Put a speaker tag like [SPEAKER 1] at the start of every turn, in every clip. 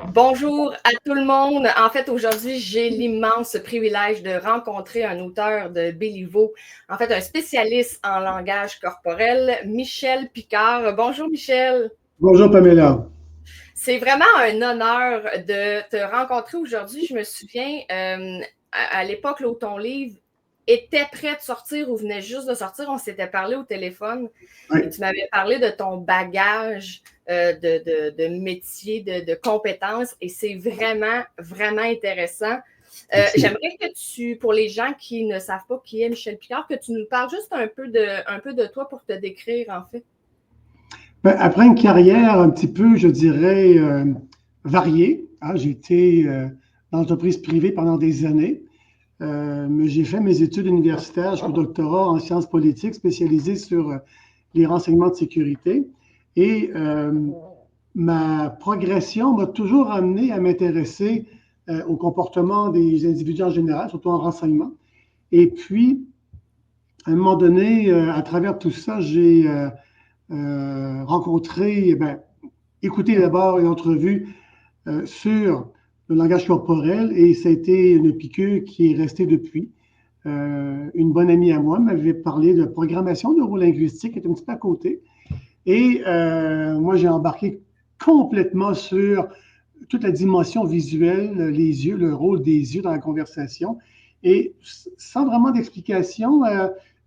[SPEAKER 1] Bonjour à tout le monde. En fait, aujourd'hui, j'ai l'immense privilège de rencontrer un auteur de Béliveau, en fait, un spécialiste en langage corporel, Michel Picard. Bonjour, Michel.
[SPEAKER 2] Bonjour Pamela.
[SPEAKER 1] C'est vraiment un honneur de te rencontrer aujourd'hui. Je me souviens, à l'époque où ton livre était prêt de sortir ou venait juste de sortir, on s'était parlé au téléphone et
[SPEAKER 2] Oui.
[SPEAKER 1] tu m'avais parlé de ton bagage de métier, de compétences et c'est vraiment, vraiment intéressant. J'aimerais que pour les gens qui ne savent pas qui est Michel Picard, que tu nous parles juste un peu de toi pour te décrire en fait.
[SPEAKER 2] Après une carrière un petit peu, je dirais, variée, hein, j'ai été dans l'entreprise privée pendant des années, mais j'ai fait mes études universitaires jusqu'au doctorat en sciences politiques spécialisé sur les renseignements de sécurité. Et ma progression m'a toujours amené à m'intéresser au comportement des individus en général, surtout en renseignement. Et puis, à un moment donné, à travers tout ça, j'ai rencontré, écouté d'abord une entrevue sur le langage corporel et ça a été une piqûre qui est restée depuis. Une bonne amie à moi m'avait parlé de programmation neurolinguistique, qui est un petit peu à côté. Et moi, j'ai embarqué complètement sur toute la dimension visuelle, les yeux, le rôle des yeux dans la conversation. Et sans vraiment d'explication,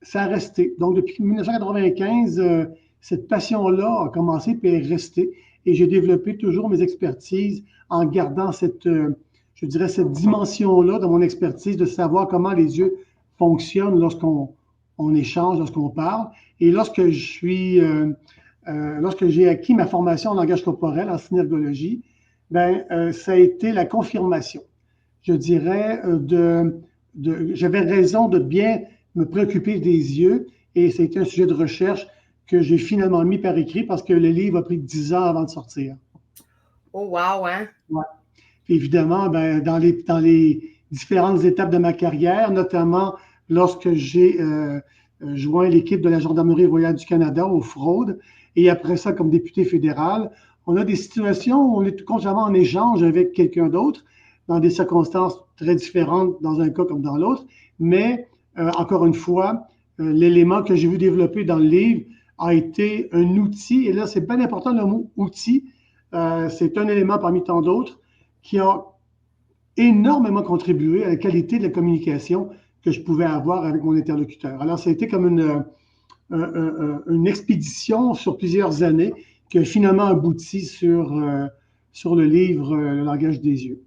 [SPEAKER 2] ça a resté. Donc, depuis 1995, cette passion-là a commencé puis est restée. Et j'ai développé toujours mes expertises en gardant je dirais, cette dimension-là dans mon expertise de savoir comment les yeux fonctionnent lorsqu'on échange, lorsqu'on parle. Et lorsque j'ai acquis ma formation en langage corporel, en synergologie, ça a été la confirmation, je dirais, j'avais raison de bien me préoccuper des yeux et ça a été un sujet de recherche que j'ai finalement mis par écrit parce que le livre a pris 10 ans avant de sortir.
[SPEAKER 1] Oh, wow, hein?
[SPEAKER 2] Ouais. Évidemment, dans les différentes étapes de ma carrière, notamment lorsque j'ai joint l'équipe de la Gendarmerie royale du Canada aux fraudes, et après ça, comme député fédéral, on a des situations où on est constamment en échange avec quelqu'un d'autre, dans des circonstances très différentes dans un cas comme dans l'autre, mais encore une fois, l'élément que j'ai vu développer dans le livre a été un outil, et là c'est bien important le mot outil, c'est un élément parmi tant d'autres qui a énormément contribué à la qualité de la communication que je pouvais avoir avec mon interlocuteur. Alors, ça a été comme une expédition sur plusieurs années qui a finalement abouti sur le livre Le langage des yeux.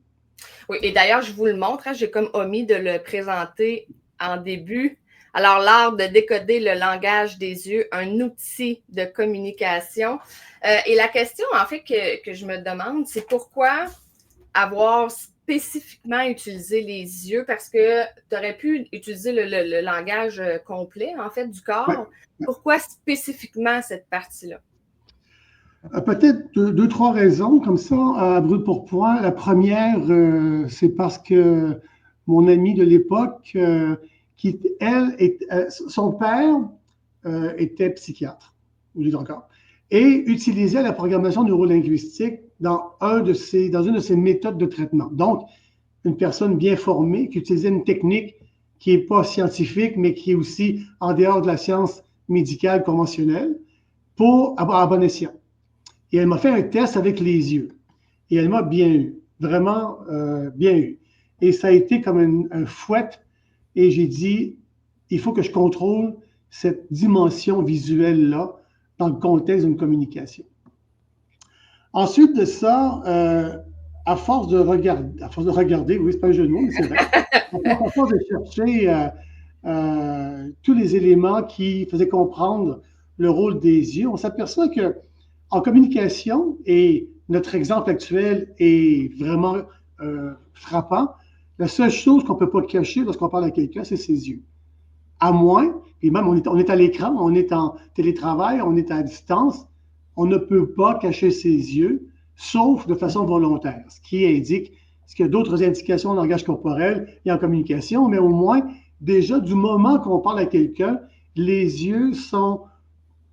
[SPEAKER 1] Oui, et d'ailleurs, je vous le montre, hein, j'ai comme omis de le présenter en début. Alors, l'art de décoder le langage des yeux, un outil de communication. Et la question, en fait, que je me demande, c'est pourquoi avoir spécifiquement utilisé les yeux, parce que tu aurais pu utiliser le langage complet, en fait, du
[SPEAKER 2] Ouais.
[SPEAKER 1] corps. Pourquoi spécifiquement cette partie-là?
[SPEAKER 2] Peut-être deux, trois raisons comme ça, à brûle pour point. La première, c'est parce que mon amie de l'époque, son père était psychiatre, il est encore, et utilisait la programmation neurolinguistique dans une de ses méthodes de traitement. Donc, une personne bien formée qui utilisait une technique qui n'est pas scientifique, mais qui est aussi en dehors de la science médicale conventionnelle, à bon escient. Et elle m'a fait un test avec les yeux. Et elle m'a bien eu, vraiment bien eu. Et ça a été comme un fouet. Et j'ai dit, il faut que je contrôle cette dimension visuelle-là dans le contexte d'une communication. Ensuite de ça, à force de regarder, oui, c'est pas un jeu de mots, mais c'est vrai, à force de chercher tous les éléments qui faisaient comprendre le rôle des yeux, on s'aperçoit que en communication, et notre exemple actuel est vraiment frappant, la seule chose qu'on ne peut pas cacher lorsqu'on parle à quelqu'un, c'est ses yeux. À moins, et même on est à l'écran, on est en télétravail, on est à distance, on ne peut pas cacher ses yeux, sauf de façon volontaire, ce qui indique, ce qu'il y a d'autres indications en langage corporel et en communication, mais au moins, déjà, du moment qu'on parle à quelqu'un, les yeux sont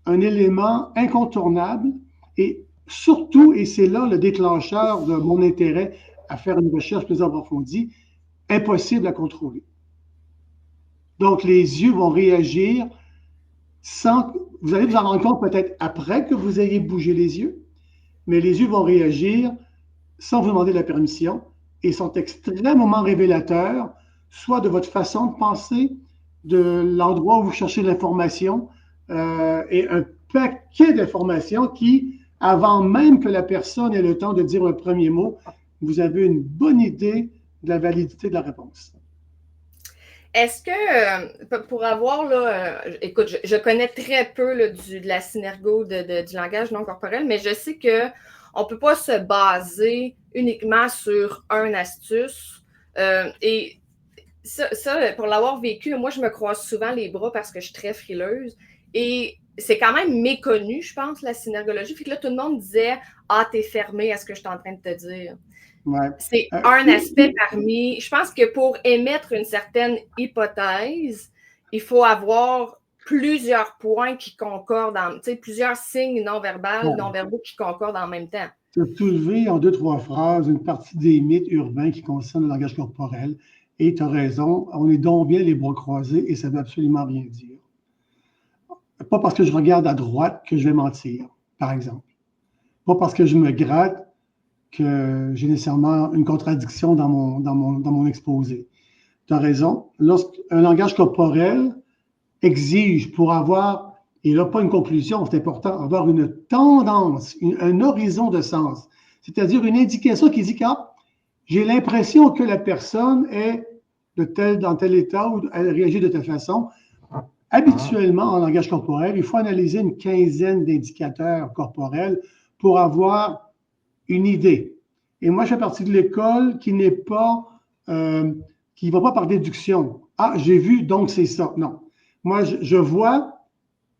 [SPEAKER 2] un élément incontournable et surtout, et c'est là le déclencheur de mon intérêt à faire une recherche plus approfondie, impossible à contrôler. Donc, les yeux vont réagir sans... Vous allez vous en rendre compte peut-être après que vous ayez bougé les yeux, mais les yeux vont réagir sans vous demander la permission et sont extrêmement révélateurs, soit de votre façon de penser, de l'endroit où vous cherchez l'information, et un paquet d'informations qui, avant même que la personne ait le temps de dire un premier mot, vous avez une bonne idée de la validité de la réponse.
[SPEAKER 1] Est-ce que, pour avoir, là, écoute, je connais très peu là, de la synergo du langage non corporel, mais je sais qu'on ne peut pas se baser uniquement sur une astuce. Et ça, pour l'avoir vécu, moi, je me croise souvent les bras parce que je suis très frileuse. Et c'est quand même méconnu, je pense, la synergologie. Puis que là, tout le monde disait « Ah, t'es fermé à ce que je suis en train de te dire. »
[SPEAKER 2] Ouais.
[SPEAKER 1] C'est un aspect parmi... Je pense que pour émettre une certaine hypothèse, il faut avoir plusieurs points qui concordent, plusieurs signes non-verbaux qui concordent en même temps.
[SPEAKER 2] Tu as soulevé en 2-3 phrases une partie des mythes urbains qui concernent le langage corporel. Et tu as raison, on est donc bien les bras croisés et ça ne veut absolument rien dire. Pas parce que je regarde à droite que je vais mentir, par exemple. Pas parce que je me gratte que j'ai nécessairement une contradiction dans mon exposé. Tu as raison. Lorsqu'un langage corporel exige pour avoir, et là, pas une conclusion, c'est important, avoir une tendance, un horizon de sens, c'est-à-dire une indication qui dit que j'ai l'impression que la personne est dans tel état ou elle réagit de telle façon. Habituellement, en langage corporel, il faut analyser une quinzaine d'indicateurs corporels pour avoir une idée. Et moi, je fais partie de l'école qui n'est pas, qui ne va pas par déduction. Ah, j'ai vu, donc c'est ça. Non. Moi, je vois,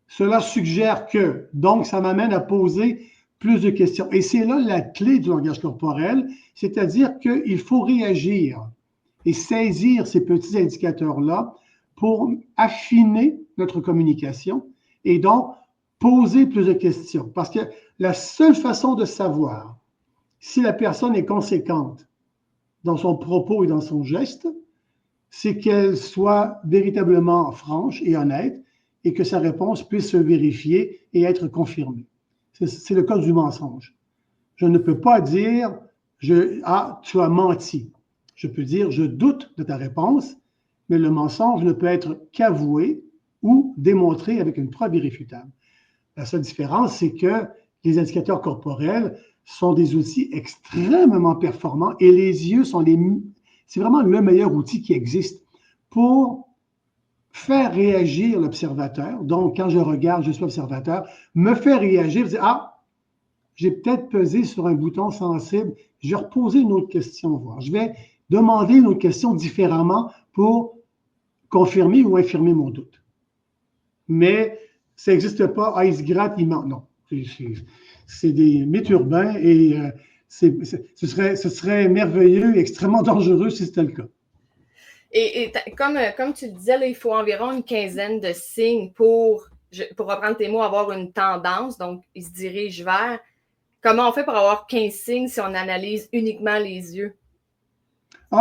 [SPEAKER 2] cela suggère que, donc ça m'amène à poser plus de questions. Et c'est là la clé du langage corporel, c'est-à-dire qu'il faut réagir et saisir ces petits indicateurs-là pour affiner notre communication et donc poser plus de questions. Parce que la seule façon de savoir si la personne est conséquente dans son propos et dans son geste, c'est qu'elle soit véritablement franche et honnête et que sa réponse puisse se vérifier et être confirmée. C'est le cas du mensonge. Je ne peux pas dire tu as menti. Je peux dire je doute de ta réponse, mais le mensonge ne peut être qu'avoué ou démontré avec une preuve irréfutable. La seule différence, c'est que les indicateurs corporels sont des outils extrêmement performants et les yeux c'est vraiment le meilleur outil qui existe pour faire réagir l'observateur. Donc, quand je regarde, je suis observateur, me faire réagir, dire j'ai peut-être pesé sur un bouton sensible, je vais reposer une autre question, voir. Je vais demander une autre question différemment pour confirmer ou infirmer mon doute. Mais ça n'existe pas, il se gratte, il ment. Non. C'est des mythes urbains et ce serait merveilleux et extrêmement dangereux si c'était le cas.
[SPEAKER 1] Et comme tu le disais, là, il faut environ une quinzaine de signes pour reprendre tes mots, avoir une tendance. Donc, il se dirige vers. Comment on fait pour avoir 15 signes si on analyse uniquement les yeux?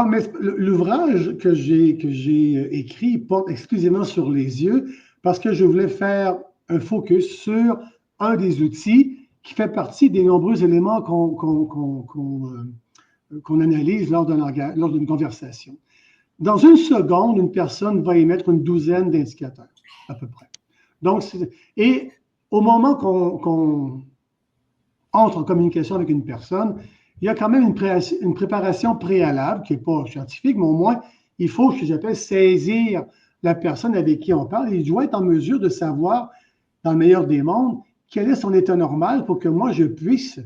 [SPEAKER 2] Mais l'ouvrage que j'ai écrit porte exclusivement sur les yeux parce que je voulais faire un focus sur un des outils qui fait partie des nombreux éléments qu'on analyse lors d'une conversation. Dans une seconde, une personne va émettre une douzaine d'indicateurs, à peu près. Donc, et au moment qu'on entre en communication avec une personne, il y a quand même une préparation préalable qui n'est pas scientifique, mais au moins, il faut, ce que j'appelle, saisir la personne avec qui on parle. Il doit être en mesure de savoir, dans le meilleur des mondes, quel est son état normal pour que moi, je puisse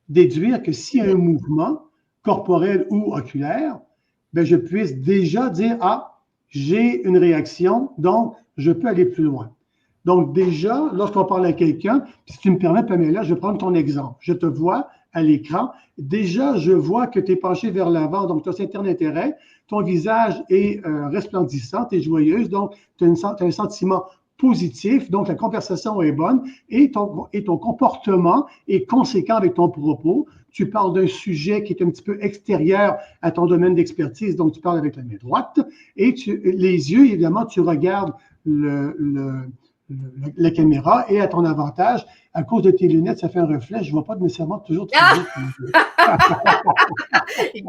[SPEAKER 2] déduire que s'il y a un mouvement corporel ou oculaire, ben, je puisse déjà dire, j'ai une réaction, donc je peux aller plus loin. Donc déjà, lorsqu'on parle à quelqu'un, si tu me permets, Pamela, je vais prendre ton exemple. Je te vois à l'écran. Déjà, je vois que tu es penché vers l'avant, donc tu as un certain intérêt. Ton visage est resplendissant, tu es joyeuse, donc tu as un sentiment positif, donc la conversation est bonne et ton comportement est conséquent avec ton propos. Tu parles d'un sujet qui est un petit peu extérieur à ton domaine d'expertise, donc tu parles avec la main droite et les yeux, évidemment, tu regardes la caméra et à ton avantage, à cause de tes lunettes, ça fait un reflet. Je ne vois pas nécessairement toujours très bien.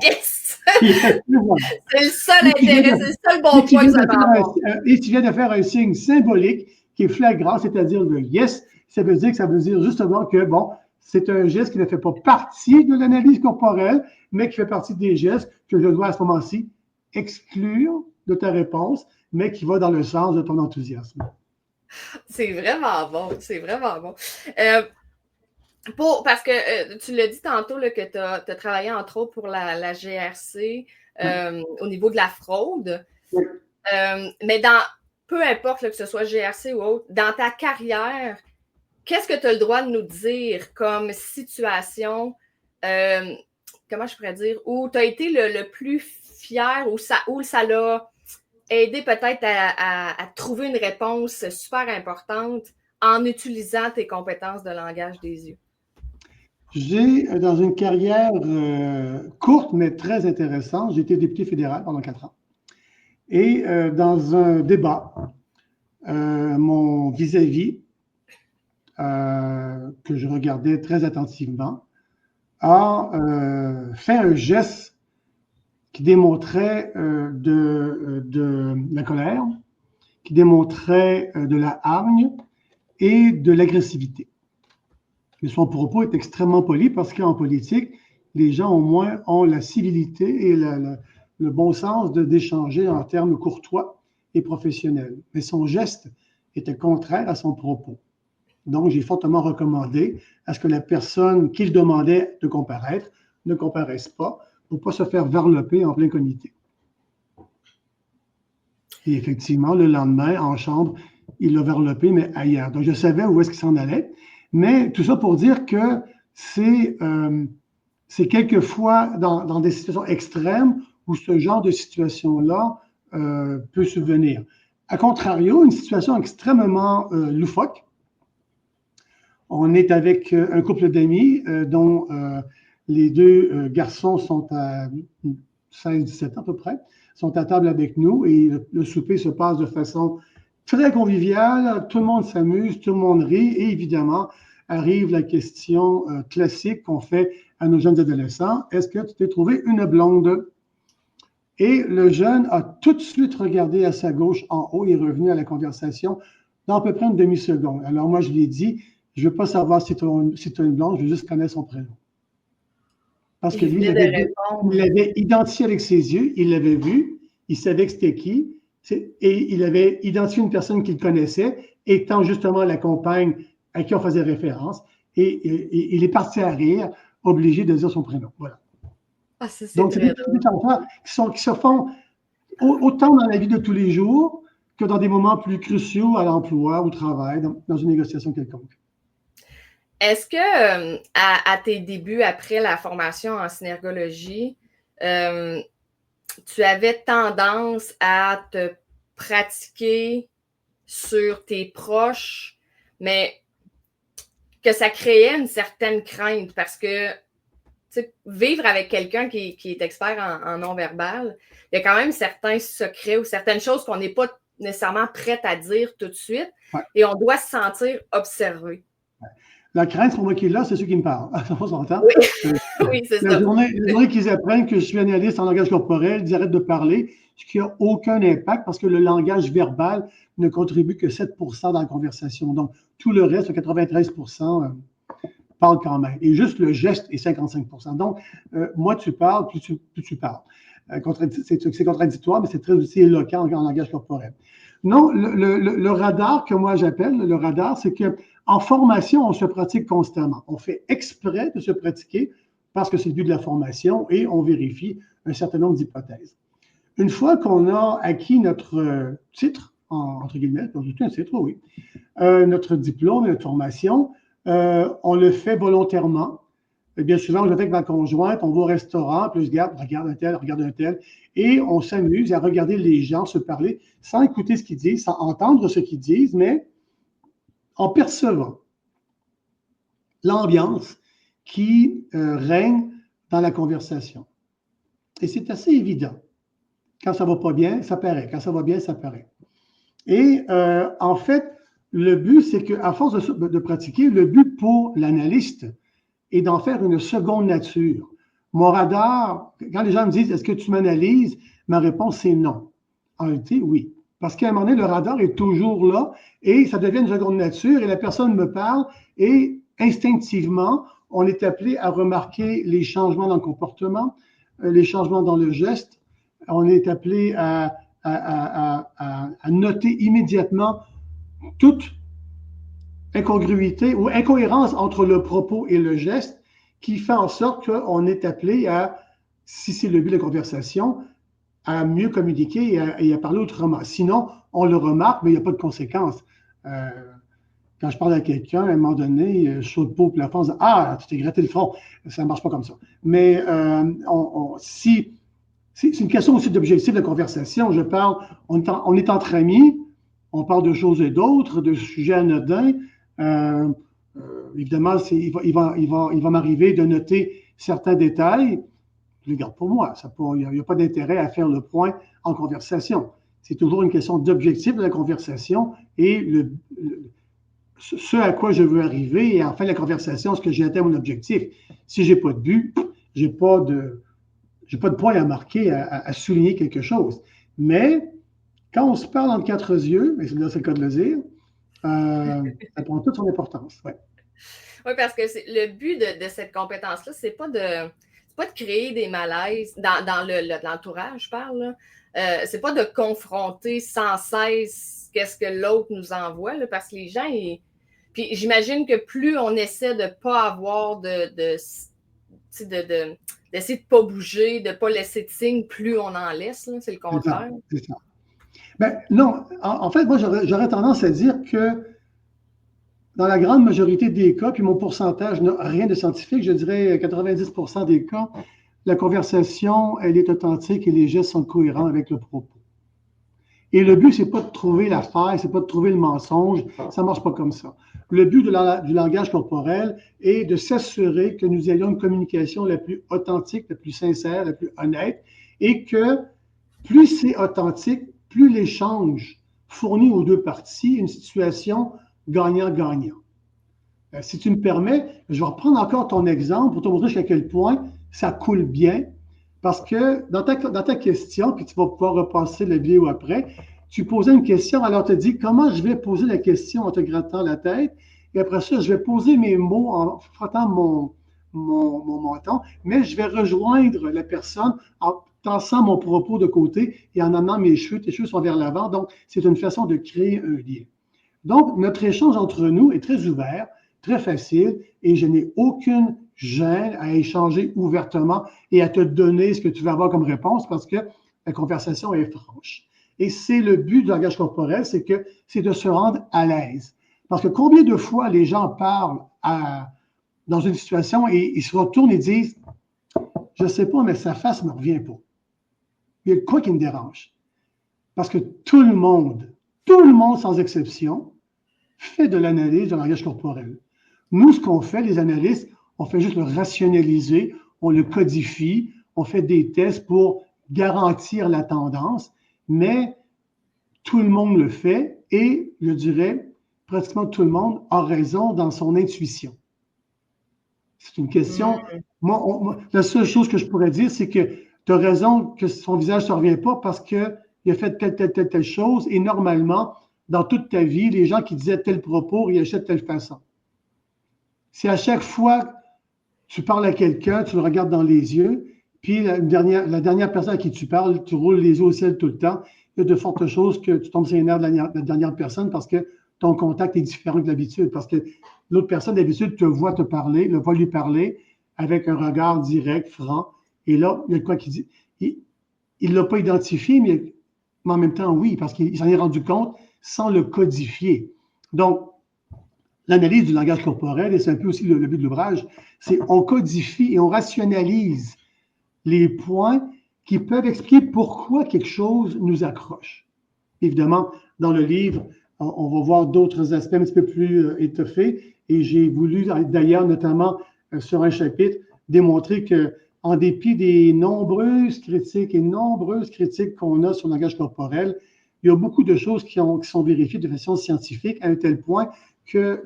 [SPEAKER 1] Yes!
[SPEAKER 2] Yes,
[SPEAKER 1] C'est le seul intérêt, c'est le seul bon point que ça va avoir.
[SPEAKER 2] Et tu viens de faire un signe symbolique qui est flagrant, c'est-à-dire le yes. Ça veut dire justement que, bon, c'est un geste qui ne fait pas partie de l'analyse corporelle, mais qui fait partie des gestes que je dois à ce moment-ci exclure de ta réponse, mais qui va dans le sens de ton enthousiasme.
[SPEAKER 1] C'est vraiment bon, c'est vraiment bon. Parce que tu l'as dit tantôt là, que tu as travaillé entre autres pour la GRC au niveau de la fraude.
[SPEAKER 2] Oui.
[SPEAKER 1] Mais peu importe là, que ce soit GRC ou autre, dans ta carrière, qu'est-ce que tu as le droit de nous dire comme situation, comment je pourrais dire, où tu as été le plus fier, où ça l'a aidé peut-être à trouver une réponse super importante en utilisant tes compétences de langage des yeux?
[SPEAKER 2] J'ai, dans une carrière courte, mais très intéressante, j'ai été député fédéral pendant 4 ans. Et dans un débat, mon vis-à-vis, que je regardais très attentivement, a fait un geste qui démontrait de la colère, qui démontrait de la hargne et de l'agressivité. Mais son propos est extrêmement poli parce qu'en politique, les gens au moins ont la civilité et le bon sens d'échanger en termes courtois et professionnels. Mais son geste était contraire à son propos. Donc, j'ai fortement recommandé à ce que la personne qu'il demandait de comparaître ne comparaisse pas pour ne pas se faire varloper en plein comité. Et effectivement, le lendemain, en chambre, il l'a varlopé, mais ailleurs. Donc, je savais où est-ce qu'il s'en allait. Mais tout ça pour dire que c'est quelquefois dans des situations extrêmes où ce genre de situation-là peut subvenir. A contrario, une situation extrêmement loufoque. On est avec un couple d'amis dont les deux garçons sont à 16-17 ans à peu près, sont à table avec nous et le souper se passe de façon très conviviale, tout le monde s'amuse, tout le monde rit et évidemment arrive la question classique qu'on fait à nos jeunes adolescents, est-ce que tu t'es trouvé une blonde? Et le jeune a tout de suite regardé à sa gauche en haut et est revenu à la conversation dans à peu près une demi-seconde. Alors moi je lui ai dit, je ne veux pas savoir si tu as une blonde, je veux juste connaître son prénom. Parce que lui, il l'avait identifié avec ses yeux, il l'avait vu, il savait que c'était qui, et il avait identifié une personne qu'il connaissait, étant justement la compagne à qui on faisait référence, et il est parti à rire, obligé de dire son prénom. Voilà.
[SPEAKER 1] Ah, c'est
[SPEAKER 2] donc, c'est des petits enfants qui se font autant dans la vie de tous les jours que dans des moments plus cruciaux à l'emploi, au travail, dans une négociation quelconque.
[SPEAKER 1] Est-ce que à tes débuts, après la formation en synergologie, tu avais tendance à te pratiquer sur tes proches, mais que ça créait une certaine crainte parce que vivre avec quelqu'un qui est expert en non-verbal, il y a quand même certains secrets ou certaines choses qu'on n'est pas nécessairement prête à dire tout de suite et on doit se sentir observé.
[SPEAKER 2] La crainte, c'est pour moi qui est là, c'est ceux qui me parlent. On s'entend?
[SPEAKER 1] Oui, c'est ça.
[SPEAKER 2] La journée qu'ils apprennent que je suis analyste en langage corporel, ils arrêtent de parler, ce qui n'a aucun impact parce que le langage verbal ne contribue que 7% dans la conversation. Donc, tout le reste, 93%, parle quand même. Et juste le geste est 55%. Donc, moins tu parles, plus tu parles. C'est contradictoire, mais c'est très aussi éloquent en langage corporel. Non, le radar que moi j'appelle, le radar, c'est qu'en formation, on se pratique constamment. On fait exprès de se pratiquer parce que c'est le but de la formation et on vérifie un certain nombre d'hypothèses. Une fois qu'on a acquis notre titre, entre guillemets, un titre, oui, notre diplôme, notre formation, on le fait volontairement Et bien souvent, je le fais avec ma conjointe, on va au restaurant, puis je regarde un tel, et on s'amuse à regarder les gens se parler sans écouter ce qu'ils disent, sans entendre ce qu'ils disent, mais en percevant l'ambiance qui règne dans la conversation. Et c'est assez évident. Quand ça ne va pas bien, ça paraît. Quand ça va bien, ça paraît. Et en fait, le but, c'est qu'à force de pratiquer, le but pour l'analyste est d'en faire une seconde nature. Mon radar, quand les gens me disent « Est-ce que tu m'analyses ?» ma réponse, c'est non. En réalité, oui. Parce qu'à un moment donné, le radar est toujours là et ça devient une seconde nature et la personne me parle et instinctivement, on est appelé à remarquer les changements dans le comportement, les changements dans le geste. On est appelé à noter immédiatement toute incongruité ou incohérence entre le propos et le geste qui fait en sorte qu'on est appelé à, si c'est le but de la conversation, à mieux communiquer et à parler autrement. Sinon, on le remarque, mais il n'y a pas de conséquences. Quand je parle à quelqu'un, à un moment donné, je saute pas au plafond, on dit « Ah, tu t'es gratté le front ». Ça ne marche pas comme ça. Mais si c'est une question aussi d'objectif de conversation. Je parle, on est entre amis, on parle de choses et d'autres, de sujets anodins. Évidemment, il va m'arriver de noter certains détails. Je les garde pour moi. Il n'y a pas d'intérêt à faire le point en conversation. C'est toujours une question d'objectif de la conversation et ce à quoi je veux arriver. Et en fin de la conversation, est-ce que j'ai atteint mon objectif? Si je n'ai pas de but, je n'ai pas de point à marquer, à souligner quelque chose. Mais quand on se parle entre quatre yeux, et c'est le cas de le dire, ça prend toute son importance. Ouais.
[SPEAKER 1] Oui, parce que le but de cette compétence-là, c'est pas de créer des malaises dans l'entourage, je parle. C'est pas de confronter sans cesse qu'est-ce que l'autre nous envoie, là, parce que les gens, puis j'imagine que plus on essaie de ne pas avoir d'essayer de ne pas bouger, de ne pas laisser de signes, plus on en laisse. Là, c'est le contraire.
[SPEAKER 2] C'est ça. Ben, non, en fait, moi, j'aurais tendance à dire que dans la grande majorité des cas, puis mon pourcentage n'a rien de scientifique, je dirais 90% des cas, la conversation, elle est authentique et les gestes sont cohérents avec le propos. Et le but, c'est pas de trouver la faille, c'est pas de trouver le mensonge, ça marche pas comme ça. Le but du langage corporel est de s'assurer que nous ayons une communication la plus authentique, la plus sincère, la plus honnête, et que plus c'est authentique, plus l'échange fournit aux deux parties une situation gagnant-gagnant. Si tu me permets, je vais reprendre encore ton exemple pour te montrer jusqu'à quel point ça coule bien. Parce que dans ta question, puis tu vas pouvoir repasser la vidéo après, tu posais une question, alors tu te dis comment je vais poser la question en te grattant la tête. Et après ça, je vais poser mes mots en frottant mon menton, mais je vais rejoindre la personne en tensant mon propos de côté et en amenant mes cheveux. Tes cheveux sont vers l'avant. Donc, c'est une façon de créer un lien. Donc, notre échange entre nous est très ouvert, très facile, et je n'ai aucune gêne à échanger ouvertement et à te donner ce que tu vas avoir comme réponse parce que la conversation est franche. Et c'est le but du langage corporel, c'est de se rendre à l'aise. Parce que combien de fois les gens parlent dans une situation et ils se retournent et disent « Je ne sais pas, mais sa face ne me revient pas. Il y a quoi qui me dérange? » Parce que tout le monde sans exception, fait de l'analyse du langage corporel. Nous, ce qu'on fait, les analystes, on fait juste le rationaliser, on le codifie, on fait des tests pour garantir la tendance, mais tout le monde le fait et, je dirais, pratiquement tout le monde a raison dans son intuition. C'est une question. Moi, la seule chose que je pourrais dire, c'est que tu as raison que son visage ne se revient pas parce qu'il a fait telle chose et normalement, dans toute ta vie, les gens qui disaient tel propos réagissaient de telle façon. Si à chaque fois tu parles à quelqu'un, tu le regardes dans les yeux, puis la dernière personne à qui tu parles, tu roules les yeux au ciel tout le temps, il y a de fortes choses que tu tombes sur les nerfs de la dernière personne parce que ton contact est différent que d'habitude, parce que l'autre personne d'habitude te voit te parler, le voit lui parler avec un regard direct, franc, et là, il y a quoi qui dit. Il ne l'a pas identifié, mais en même temps, oui, parce qu'il s'en est rendu compte sans le codifier. Donc, l'analyse du langage corporel, et c'est un peu aussi le but de l'ouvrage, c'est on codifie et on rationalise les points qui peuvent expliquer pourquoi quelque chose nous accroche. Évidemment, dans le livre, on va voir d'autres aspects un petit peu plus étoffés, et j'ai voulu d'ailleurs, notamment sur un chapitre, démontrer que en dépit des nombreuses critiques qu'on a sur le langage corporel, il y a beaucoup de choses qui sont vérifiées de façon scientifique à un tel point que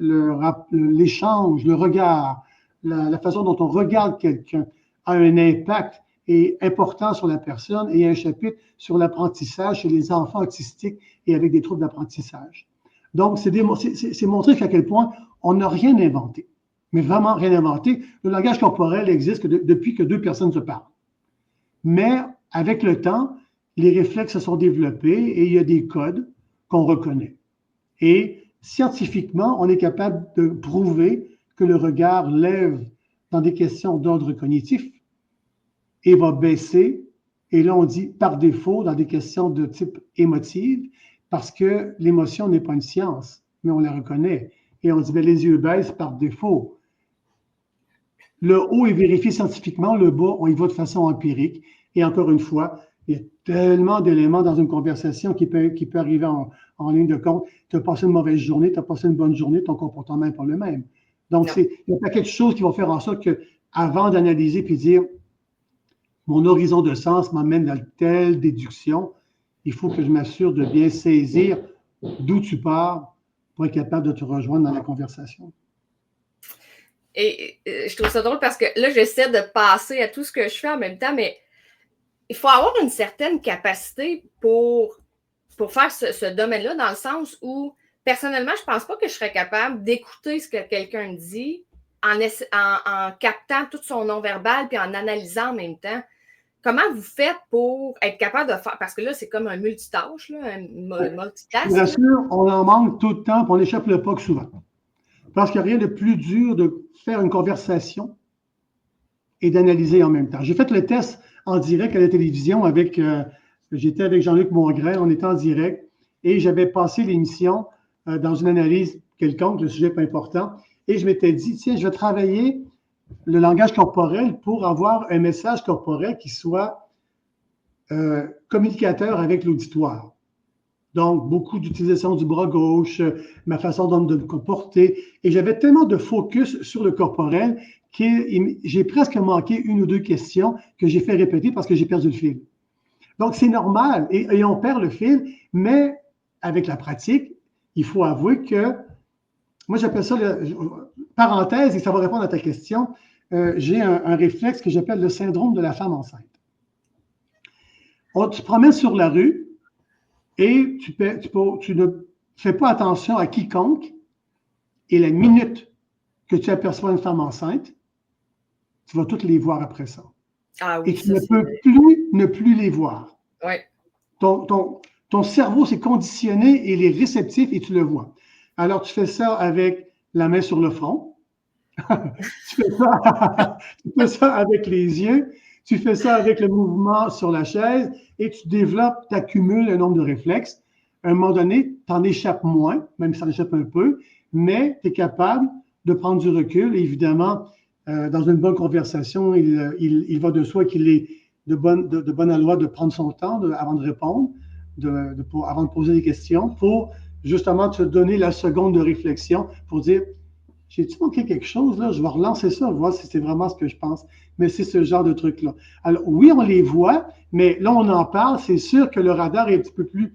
[SPEAKER 2] l'échange, le regard, la façon dont on regarde quelqu'un a un impact est important sur la personne, et il y a un chapitre sur l'apprentissage chez les enfants autistiques et avec des troubles d'apprentissage. Donc, c'est montrer qu'à quel point on n'a rien inventé, mais vraiment rien inventé. Le langage corporel existe depuis que deux personnes se parlent. Mais avec le temps, les réflexes se sont développés et il y a des codes qu'on reconnaît. Et scientifiquement, on est capable de prouver que le regard lève dans des questions d'ordre cognitif et va baisser, et là on dit par défaut dans des questions de type émotive, parce que l'émotion n'est pas une science, mais on la reconnaît. Et on dit, bien, les yeux baissent par défaut. Le haut est vérifié scientifiquement, le bas, on y va de façon empirique. Et encore une fois, il y a tellement d'éléments dans une conversation qui peut arriver en ligne de compte. Tu as passé une mauvaise journée, tu as passé une bonne journée, ton comportement n'est pas le même. Donc, il y a quelque chose qui va faire en sorte que, avant d'analyser puis dire mon horizon de sens m'amène à telle déduction, il faut que je m'assure de bien saisir d'où tu pars pour être capable de te rejoindre dans la conversation.
[SPEAKER 1] Et je trouve ça drôle parce que là, j'essaie de passer à tout ce que je fais en même temps, mais il faut avoir une certaine capacité pour faire ce domaine-là, dans le sens où, personnellement, je ne pense pas que je serais capable d'écouter ce que quelqu'un dit en captant tout son non-verbal puis en analysant en même temps. Comment vous faites pour être capable de faire, parce que là, c'est comme un multitâche, là, un multitask.
[SPEAKER 2] Bien sûr, on en manque tout le temps, puis on échappe le POC souvent. Parce qu'il n'y a rien de plus dur de faire une conversation et d'analyser en même temps. J'ai fait le test en direct à la télévision j'étais avec Jean-Luc Mongrain, on était en direct, et j'avais passé l'émission dans une analyse quelconque, le sujet pas important, et je m'étais dit, tiens, je vais travailler le langage corporel pour avoir un message corporel qui soit communicateur avec l'auditoire. Donc, beaucoup d'utilisation du bras gauche, ma façon de me comporter. Et j'avais tellement de focus sur le corporel que j'ai presque manqué une ou deux questions que j'ai fait répéter parce que j'ai perdu le fil. Donc, c'est normal et on perd le fil, mais avec la pratique, il faut avouer que, moi j'appelle ça, parenthèse, et ça va répondre à ta question, j'ai un réflexe que j'appelle le syndrome de la femme enceinte. Tu te promènes sur la rue et tu ne fais pas attention à quiconque, et la minute que tu aperçois une femme enceinte, tu vas toutes les voir après ça.
[SPEAKER 1] Ah oui,
[SPEAKER 2] et tu ne peux plus les voir.
[SPEAKER 1] Ouais.
[SPEAKER 2] Ton cerveau s'est conditionné et il est réceptif et tu le vois. Alors, tu fais ça avec la main sur le front. tu fais ça avec les yeux. Tu fais ça avec le mouvement sur la chaise et tu développes, tu accumules un nombre de réflexes. À un moment donné, tu en échappes moins, même si tu en échappes un peu, mais tu es capable de prendre du recul. Et évidemment, dans une bonne conversation, il va de soi qu'il est de bonne loi de prendre son temps avant de répondre, avant de poser des questions, pour justement te donner la seconde de réflexion pour dire « J'ai-tu manqué quelque chose là? Je vais relancer ça, voir si c'est vraiment ce que je pense. » Mais c'est ce genre de truc-là. Alors oui, on les voit, mais là, on en parle. C'est sûr que le radar est un petit peu plus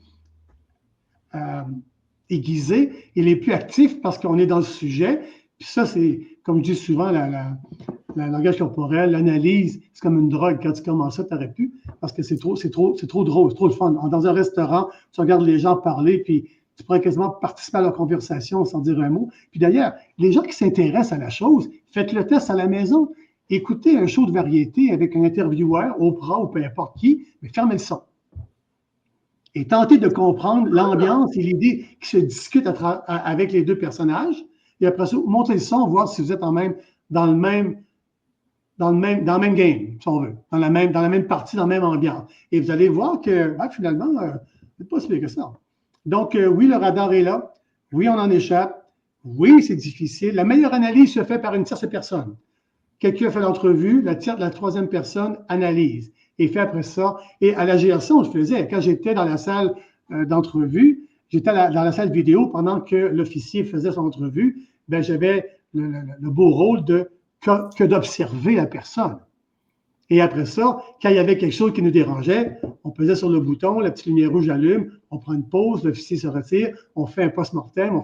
[SPEAKER 2] aiguisé. Il est plus actif parce qu'on est dans le sujet. Puis ça, c'est, comme je dis souvent, le langage corporel, l'analyse, c'est comme une drogue. Quand tu commences ça, tu n'arrêtes plus parce que c'est trop drôle, c'est trop le fun. Dans un restaurant, tu regardes les gens parler, puis tu pourrais quasiment participer à leur conversation sans dire un mot. Puis d'ailleurs, les gens qui s'intéressent à la chose, faites le test à la maison. Écoutez un show de variété avec un intervieweur, Oprah ou peu importe qui, mais fermez le son. Et tentez de comprendre l'ambiance et l'idée qui se discute avec les deux personnages. Et après ça, montez le son, voir si vous êtes dans le même game, si on veut, dans la même partie, dans la même ambiance. Et vous allez voir que finalement, c'est pas si pire que ça. Donc, oui, le radar est là. Oui, on en échappe. Oui, c'est difficile. La meilleure analyse se fait par une tierce personne. Quelqu'un fait l'entrevue, la troisième personne analyse et fait après ça. Et à la GRC, on le faisait. Quand j'étais dans la salle d'entrevue, j'étais dans la salle vidéo pendant que l'officier faisait son entrevue, ben, j'avais le beau rôle que d'observer la personne. Et après ça, quand il y avait quelque chose qui nous dérangeait, on pesait sur le bouton, la petite lumière rouge allume, on prend une pause, l'officier se retire, on fait un post-mortem, on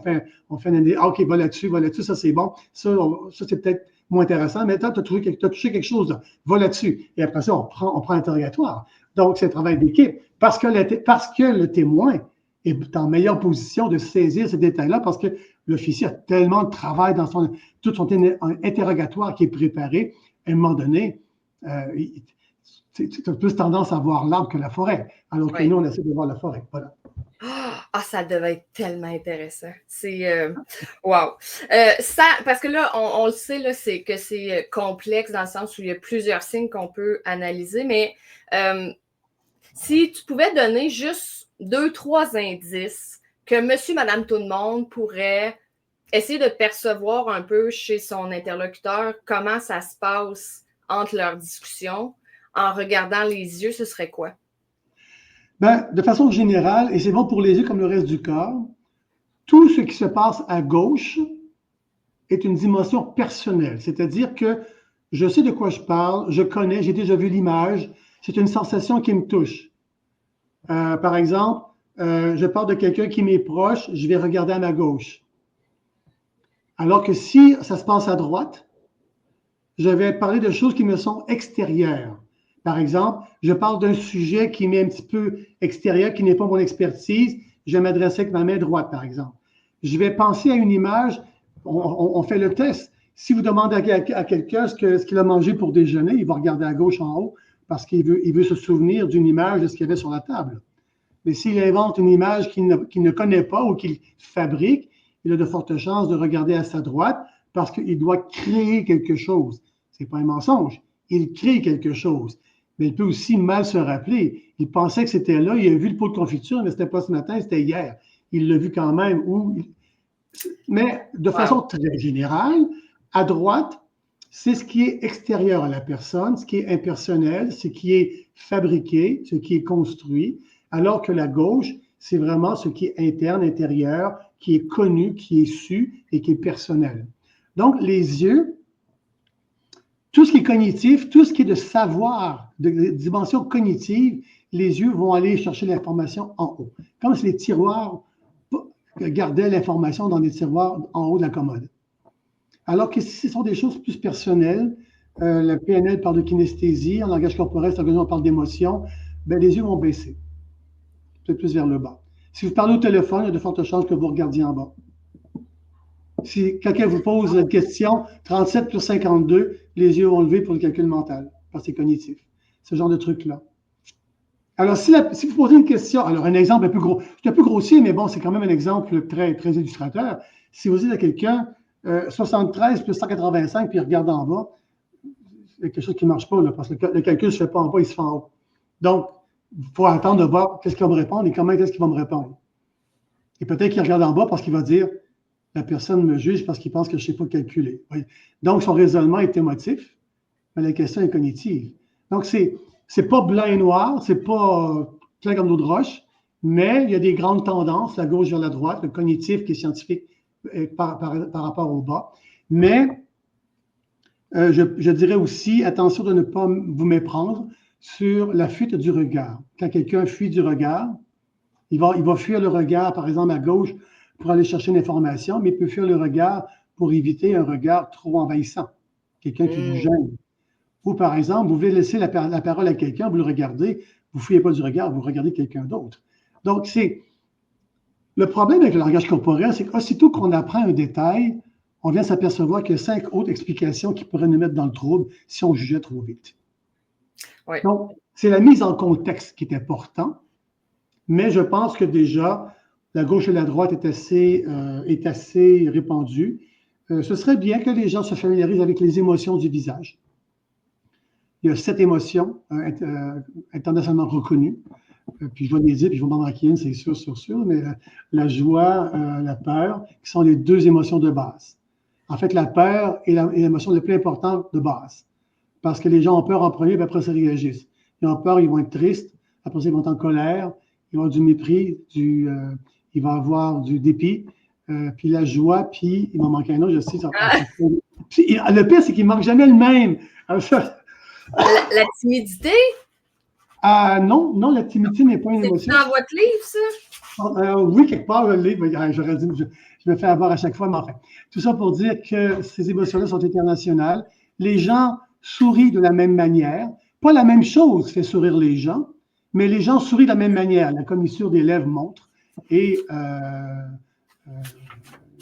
[SPEAKER 2] fait un OK, va là-dessus, ça c'est bon. Ça c'est peut-être moins intéressant, mais attends, tu as touché quelque chose, là, va là-dessus. Et après ça, on prend l'interrogatoire. Donc, c'est un travail d'équipe. Parce que le témoin est en meilleure position de saisir ces détails-là, parce que l'officier a tellement de travail dans tout son interrogatoire qui est préparé, à un moment donné, tu as plus tendance à voir l'arbre que la forêt, alors que nous, on essaie de voir la forêt. Voilà.
[SPEAKER 1] Ah, ça devait être tellement intéressant. C'est wow. Parce que là, on le sait, là, c'est que c'est complexe dans le sens où il y a plusieurs signes qu'on peut analyser, mais si tu pouvais donner juste 2-3 indices que monsieur, madame, tout le monde pourrait essayer de percevoir un peu chez son interlocuteur comment ça se passe entre leurs discussions en regardant les yeux, ce serait quoi?
[SPEAKER 2] Ben, de façon générale, et c'est bon pour les yeux comme le reste du corps, tout ce qui se passe à gauche est une dimension personnelle. C'est-à-dire que je sais de quoi je parle, je connais, j'ai déjà vu l'image, c'est une sensation qui me touche. Par exemple, je parle de quelqu'un qui m'est proche, je vais regarder à ma gauche. Alors que si ça se passe à droite, je vais parler de choses qui me sont extérieures. Par exemple, je parle d'un sujet qui m'est un petit peu extérieur, qui n'est pas mon expertise, je vais m'adresser avec ma main droite, par exemple. Je vais penser à une image, on fait le test. Si vous demandez à quelqu'un ce qu'il a mangé pour déjeuner, il va regarder à gauche en haut parce qu'il veut se souvenir d'une image de ce qu'il y avait sur la table. Mais s'il invente une image qu'il ne connaît pas ou qu'il fabrique, il a de fortes chances de regarder à sa droite parce qu'il doit créer quelque chose. Ce n'est pas un mensonge. Il crée quelque chose. Mais il peut aussi mal se rappeler. Il pensait que c'était là, il a vu le pot de confiture, mais ce n'était pas ce matin, c'était hier. Il l'a vu quand même. Mais de façon très générale, à droite, c'est ce qui est extérieur à la personne, ce qui est impersonnel, ce qui est fabriqué, ce qui est construit, alors que la gauche, c'est vraiment ce qui est interne, intérieur, qui est connu, qui est su et qui est personnel. Donc, les yeux, tout ce qui est cognitif, tout ce qui est de savoir, de dimension cognitive, les yeux vont aller chercher l'information en haut. Comme si les tiroirs gardaient l'information dans des tiroirs en haut de la commode. Alors que si ce sont des choses plus personnelles, le PNL parle de kinesthésie, en langage corporel, on parle d'émotion, ben, les yeux vont baisser, peut-être plus vers le bas. Si vous parlez au téléphone, il y a de fortes chances que vous regardiez en bas. Si quelqu'un vous pose une question, 37 plus 52, les yeux vont lever pour le calcul mental, parce que c'est cognitif. Ce genre de truc-là. Alors, si vous posez une question, alors un exemple un peu gros, c'est un peu grossier, mais bon, c'est quand même un exemple très, très illustrateur. Si vous dites à quelqu'un 73 plus 185, puis il regarde en bas, il y a quelque chose qui ne marche pas, là, parce que le calcul ne se fait pas en bas, il se fait en haut. Donc, il faut attendre de voir qu'est-ce qu'il va me répondre et comment est-ce qu'il va me répondre. Et peut-être qu'il regarde en bas parce qu'il va dire la personne me juge parce qu'il pense que je ne sais pas calculer. Oui. Donc, son raisonnement est émotif, mais la question est cognitive. Donc, c'est pas blanc et noir, c'est pas plein comme l'eau de roche, mais il y a des grandes tendances, la gauche vers la droite, le cognitif qui est scientifique par rapport au bas. Mais je dirais aussi, attention de ne pas vous méprendre sur la fuite du regard. Quand quelqu'un fuit du regard, il va fuir le regard, par exemple, à gauche pour aller chercher une information, mais il peut fuir le regard pour éviter un regard trop envahissant, quelqu'un qui vous gêne. Ou par exemple, vous voulez laisser la parole à quelqu'un, vous le regardez, vous ne fouillez pas du regard, vous regardez quelqu'un d'autre. Donc, le problème avec le langage corporel, c'est qu'aussitôt qu'on apprend un détail, on vient s'apercevoir qu'il y a 5 autres explications qui pourraient nous mettre dans le trouble si on jugeait trop vite.
[SPEAKER 1] Oui.
[SPEAKER 2] Donc, c'est la mise en contexte qui est important, mais je pense que déjà, la gauche et la droite est assez répandue. Ce serait bien que les gens se familiarisent avec les émotions du visage. Il y a 7 émotions internationalement reconnues. puis je vais les dire, puis je vais m'en manquer une, c'est sûr, mais la joie, la peur, qui sont les deux émotions de base. En fait, la peur est l'émotion la plus importante de base. Parce que les gens ont peur en premier, puis après, ça réagissent. Ils ont peur, ils vont être tristes, après ça, ils vont être en colère, ils vont avoir du mépris, il va avoir du dépit, puis la joie, puis il m'en manque un autre, je sais. Puis, le pire, c'est qu'il ne manque jamais le même.
[SPEAKER 1] La timidité?
[SPEAKER 2] Non, la timidité n'est pas une émotion.
[SPEAKER 1] C'est dans votre livre, ça?
[SPEAKER 2] Oui, quelque part, le livre, j'aurais dit, je me fais avoir à chaque fois, mais enfin. Tout ça pour dire que ces émotions-là sont internationales. Les gens sourient de la même manière. Pas la même chose fait sourire les gens, mais les gens sourient de la même manière. La commissure des lèvres montre et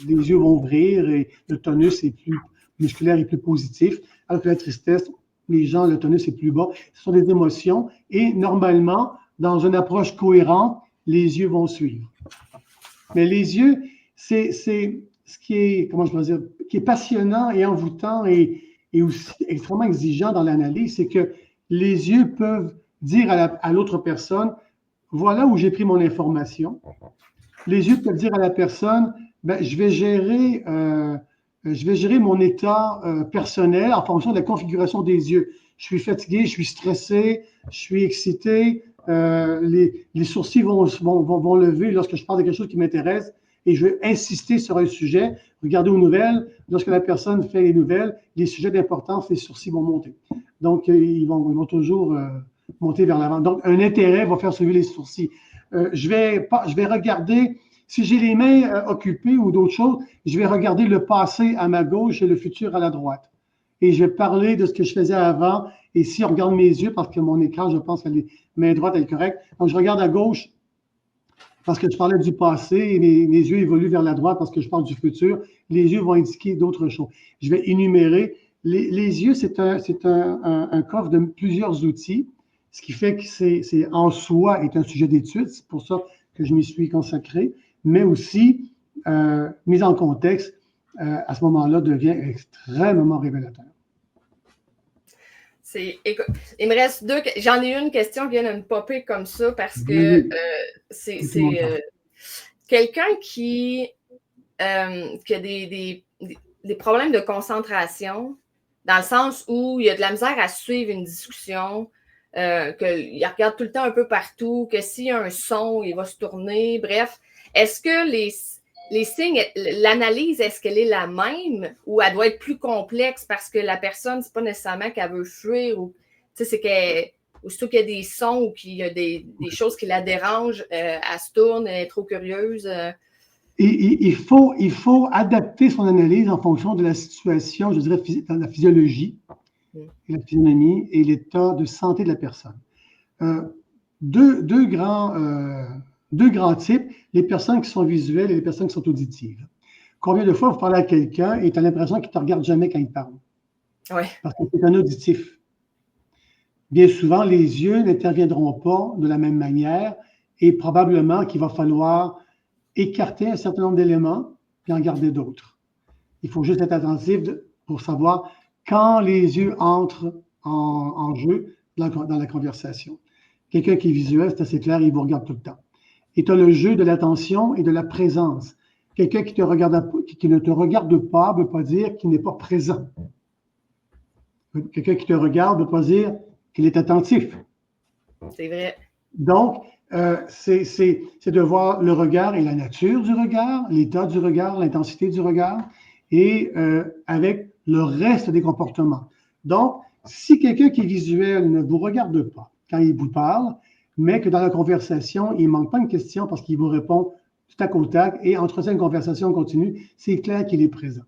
[SPEAKER 2] les yeux vont ouvrir et le tonus est plus musculaire et plus positif, alors que la tristesse, les gens, le tonus est plus bas. Ce sont des émotions et normalement, dans une approche cohérente, les yeux vont suivre. Mais les yeux, c'est ce qui est, comment je peux dire, qui est passionnant et envoûtant et aussi extrêmement exigeant dans l'analyse, c'est que les yeux peuvent dire à l'autre personne, voilà où j'ai pris mon information. Les yeux peuvent dire à la personne, ben, je vais gérer mon état personnel en fonction de la configuration des yeux. Je suis fatigué, je suis stressé, je suis excité, les sourcils vont lever lorsque je parle de quelque chose qui m'intéresse et je vais insister sur un sujet. Regardez aux nouvelles, lorsque la personne fait les nouvelles, les sujets d'importance, les sourcils vont monter. Donc, ils vont toujours monter vers l'avant. Donc, un intérêt va faire suivre les sourcils. Je vais regarder, si j'ai les mains occupées ou d'autres choses, je vais regarder le passé à ma gauche et le futur à la droite. Et je vais parler de ce que je faisais avant. Et si on regarde mes yeux, parce que mon écran, je pense que la main droite est correcte, donc je regarde à gauche parce que je parlais du passé et mes yeux évoluent vers la droite parce que je parle du futur. Les yeux vont indiquer d'autres choses. Je vais énumérer. Les yeux, c'est un coffre de plusieurs outils, ce qui fait que c'est en soi est un sujet d'étude. C'est pour ça que je m'y suis consacré, mais aussi, mise en contexte, à ce moment-là, devient extrêmement révélateur.
[SPEAKER 1] Il me reste j'en ai une question qui vient de me popper comme ça parce que c'est quelqu'un qui a des problèmes de concentration, dans le sens où il y a de la misère à suivre une discussion, qu'il regarde tout le temps un peu partout, que s'il y a un son, il va se tourner, bref. Est-ce que les signes, l'analyse, est-ce qu'elle est la même ou elle doit être plus complexe parce que la personne, c'est pas nécessairement qu'elle veut fuir ou, tu sais, c'est qu'aussitôt qu'il y a des sons ou qu'il y a des choses qui la dérangent, elle se tourne, elle est trop curieuse.
[SPEAKER 2] Il faut adapter son analyse en fonction de la situation, je dirais, dans la physiologie, et la physionomie et l'état de santé de la personne. Deux grands types, les personnes qui sont visuelles et les personnes qui sont auditives. Combien de fois vous parlez à quelqu'un et tu as l'impression qu'il ne te regarde jamais quand il parle?
[SPEAKER 1] Oui.
[SPEAKER 2] Parce que c'est un auditif. Bien souvent, les yeux n'interviendront pas de la même manière et probablement qu'il va falloir écarter un certain nombre d'éléments puis en garder d'autres. Il faut juste être attentif pour savoir quand les yeux entrent en jeu dans la conversation. Quelqu'un qui est visuel, c'est assez clair, il vous regarde tout le temps. Et tu as le jeu de l'attention et de la présence. Quelqu'un qui ne te regarde pas ne veut pas dire qu'il n'est pas présent. Quelqu'un qui te regarde ne veut pas dire qu'il est attentif.
[SPEAKER 1] C'est vrai.
[SPEAKER 2] Donc, c'est de voir le regard et la nature du regard, l'état du regard, l'intensité du regard, et avec le reste des comportements. Donc, si quelqu'un qui est visuel ne vous regarde pas quand il vous parle, mais que dans la conversation, il ne manque pas une question parce qu'il vous répond tout à côté et entretient une conversation continue, c'est clair qu'il est présent.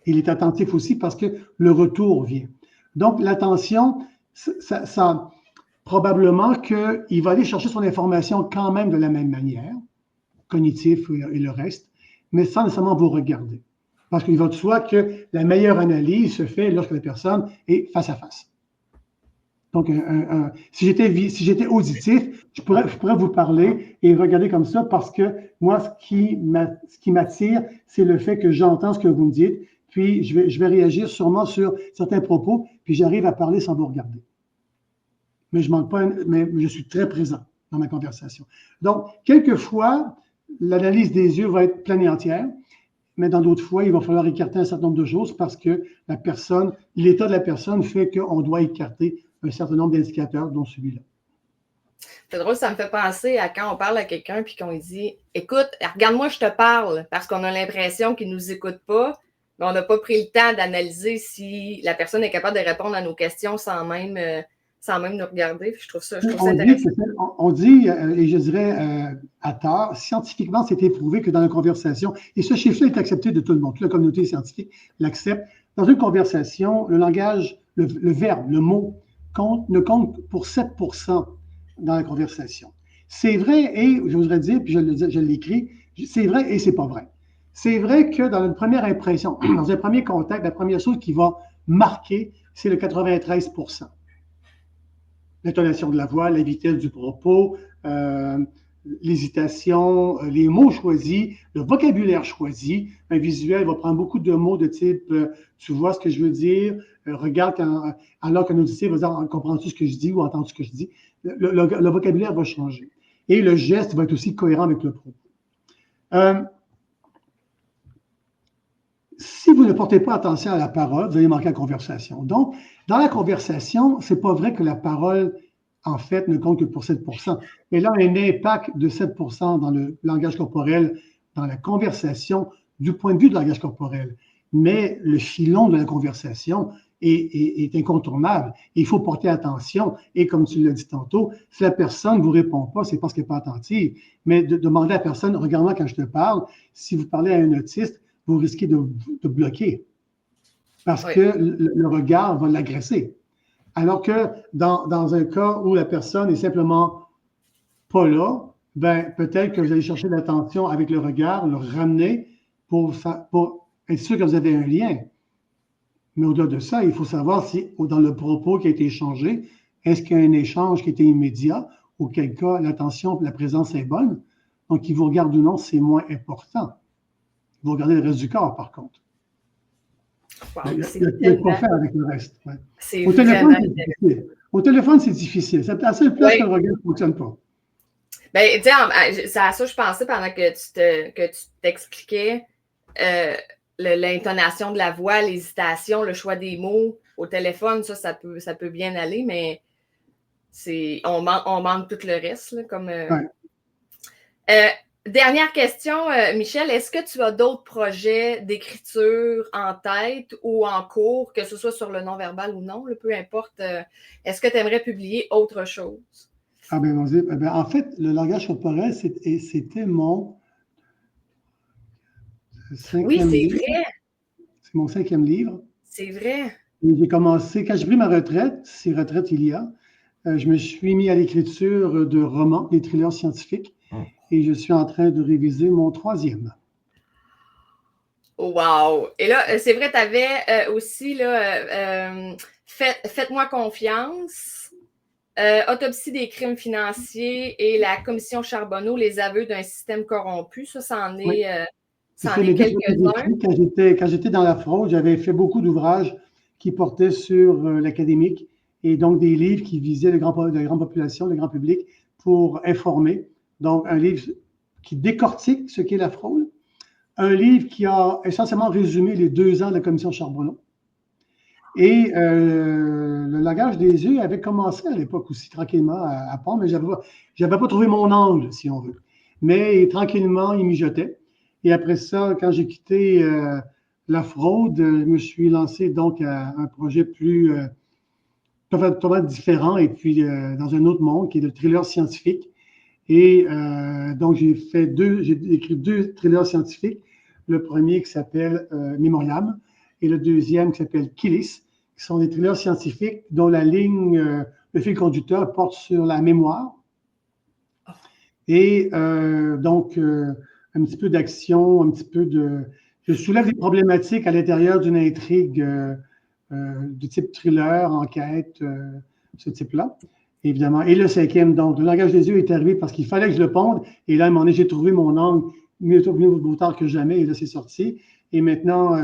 [SPEAKER 2] Il est attentif aussi parce que le retour vient. Donc, l'attention, ça probablement qu'il va aller chercher son information quand même de la même manière, cognitif et le reste, mais sans nécessairement vous regarder. Parce qu'il va de soi que la meilleure analyse se fait lorsque la personne est face à face. Donc, si j'étais auditif, je pourrais vous parler et regarder comme ça parce que moi, ce qui m'attire, c'est le fait que j'entends ce que vous me dites, puis je vais réagir sûrement sur certains propos, puis j'arrive à parler sans vous regarder. mais je manque pas, mais je suis très présent dans ma conversation. Donc, quelquefois, l'analyse des yeux va être pleine et entière, mais dans d'autres fois, il va falloir écarter un certain nombre de choses parce que l'état de la personne fait qu'on doit écarter un certain nombre d'indicateurs, dont celui-là.
[SPEAKER 1] C'est drôle, ça me fait penser à quand on parle à quelqu'un puis qu'on lui dit « Écoute, regarde-moi, je te parle », parce qu'on a l'impression qu'il ne nous écoute pas, mais on n'a pas pris le temps d'analyser si la personne est capable de répondre à nos questions sans même nous regarder. Je trouve ça intéressant.
[SPEAKER 2] On dit, et je dirais à tort, scientifiquement, c'est éprouvé que dans la conversation, et ce chiffre-là est accepté de tout le monde, toute la communauté scientifique l'accepte, dans une conversation, le langage, le verbe, le mot, ne compte pour 7% dans la conversation. C'est vrai, et j'oserais dire, puis je l'écris, c'est vrai et c'est pas vrai. C'est vrai que dans une première impression, dans un premier contact, la première chose qui va marquer, c'est le 93%. L'intonation de la voix, la vitesse du propos, l'hésitation, les mots choisis, le vocabulaire choisi. Un visuel va prendre beaucoup de mots de type tu vois ce que je veux dire, regarde alors qu'un auditif va dire comprends-tu ce que je dis ou entends-tu ce que je dis. Le vocabulaire va changer. Et le geste va être aussi cohérent avec le propos. Si vous ne portez pas attention à la parole, vous allez manquer la conversation. Donc, dans la conversation, c'est pas vrai que la parole, en fait, ne compte que pour 7%. Elle a un impact de 7% dans le langage corporel, dans la conversation, du point de vue du langage corporel. Mais le filon de la conversation est incontournable. Il faut porter attention. Et comme tu l'as dit tantôt, si la personne ne vous répond pas, c'est parce qu'elle n'est pas attentive. Mais de demander à la personne, regarde-moi quand je te parle, si vous parlez à un autiste, vous risquez de bloquer parce que le regard va l'agresser. Alors que dans un cas où la personne est simplement pas là, ben, peut-être que vous allez chercher l'attention avec le regard, le ramener pour être sûr que vous avez un lien. Mais au-delà de ça, il faut savoir si, dans le propos qui a été échangé, est-ce qu'il y a un échange qui était immédiat, auquel cas l'attention, la présence est bonne. Donc, qu'il vous regarde ou non, c'est moins important. Vous regardez le reste du corps, par contre.
[SPEAKER 1] Wow,
[SPEAKER 2] il y a quoi faire avec le reste. Ouais. Au téléphone, c'est difficile. C'est la seule place que le regard ne fonctionne pas.
[SPEAKER 1] Ben, c'est à ça que je pensais pendant que tu t'expliquais l'intonation de la voix, l'hésitation, le choix des mots. Au téléphone, ça peut bien aller, mais on manque tout le reste. Là, comme, dernière question, Michel, est-ce que tu as d'autres projets d'écriture en tête ou en cours, que ce soit sur le non-verbal ou non, peu importe, est-ce que tu aimerais publier autre chose?
[SPEAKER 2] Ah ben, en fait, le langage corporel, c'était mon 5e livre.
[SPEAKER 1] Vrai.
[SPEAKER 2] C'est mon 5e livre.
[SPEAKER 1] C'est vrai.
[SPEAKER 2] J'ai commencé, quand j'ai pris ma retraite, c'est retraite il y a, je me suis mis à l'écriture de romans, des thrillers scientifiques. Et je suis en train de réviser mon 3e.
[SPEAKER 1] Wow! Et là, c'est vrai, tu avais aussi là, Faites-moi confiance, Autopsie des crimes financiers et la commission Charbonneau, les aveux d'un système corrompu. Ça en est quelques-uns.
[SPEAKER 2] Quand j'étais dans la fraude, j'avais fait beaucoup d'ouvrages qui portaient sur l'académique et donc des livres qui visaient la grande population, le grand public, pour informer. Donc, un livre qui décortique ce qu'est la fraude, un livre qui a essentiellement résumé les 2 ans de la commission Charbonneau. Et le langage des yeux avait commencé à l'époque aussi tranquillement à prendre, mais je n'avais pas trouvé mon angle, si on veut. Mais tranquillement, il mijotait. Et après ça, quand j'ai quitté la fraude, je me suis lancé donc à un projet plus totalement différent et puis dans un autre monde qui est le thriller scientifique. Et donc, j'ai écrit 2 thrillers scientifiques. Le premier qui s'appelle Memoriam et le deuxième qui s'appelle Killis, qui sont des thrillers scientifiques dont la ligne, le fil conducteur porte sur la mémoire. Et donc, un petit peu d'action, un petit peu de... Je soulève des problématiques à l'intérieur d'une intrigue de type thriller, enquête, ce type-là. Évidemment. Et le 5e, donc, le langage des yeux est arrivé parce qu'il fallait que je le ponde. Et là, à un moment donné, j'ai trouvé mon angle mieux vaut tard que jamais. Et là, c'est sorti. Et maintenant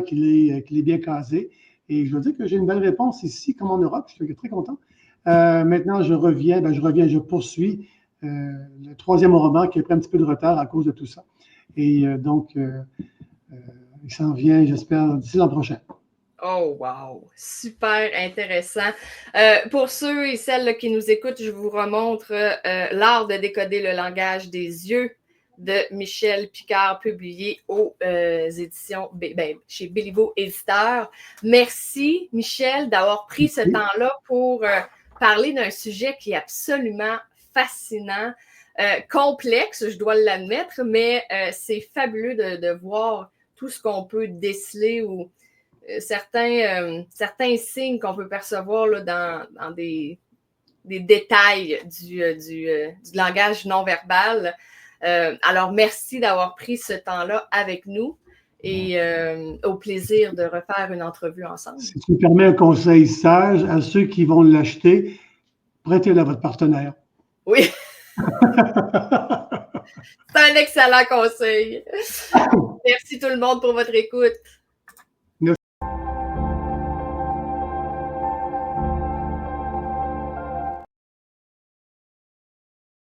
[SPEAKER 2] qu'il est bien casé. Et je veux dire que j'ai une belle réponse ici, comme en Europe. Je suis très content. Maintenant, je poursuis le troisième roman qui a pris un petit peu de retard à cause de tout ça. Et donc, il s'en vient, j'espère, d'ici l'an prochain.
[SPEAKER 1] Oh, wow! Super intéressant. Pour ceux et celles là, qui nous écoutent, je vous remontre L'art de décoder le langage des yeux de Michel Picard, publié aux éditions chez Béliveau Éditeur. Merci, Michel, d'avoir pris ce temps-là pour parler d'un sujet qui est absolument fascinant, complexe, je dois l'admettre, mais c'est fabuleux de voir tout ce qu'on peut déceler ou certains signes qu'on peut percevoir là, dans des détails du langage non-verbal. Alors, merci d'avoir pris ce temps-là avec nous et au plaisir de refaire une entrevue ensemble.
[SPEAKER 2] Si tu me permets un conseil sage à ceux qui vont l'acheter, prêtez-le à votre partenaire.
[SPEAKER 1] Oui. C'est un excellent conseil. Merci tout le monde pour votre écoute.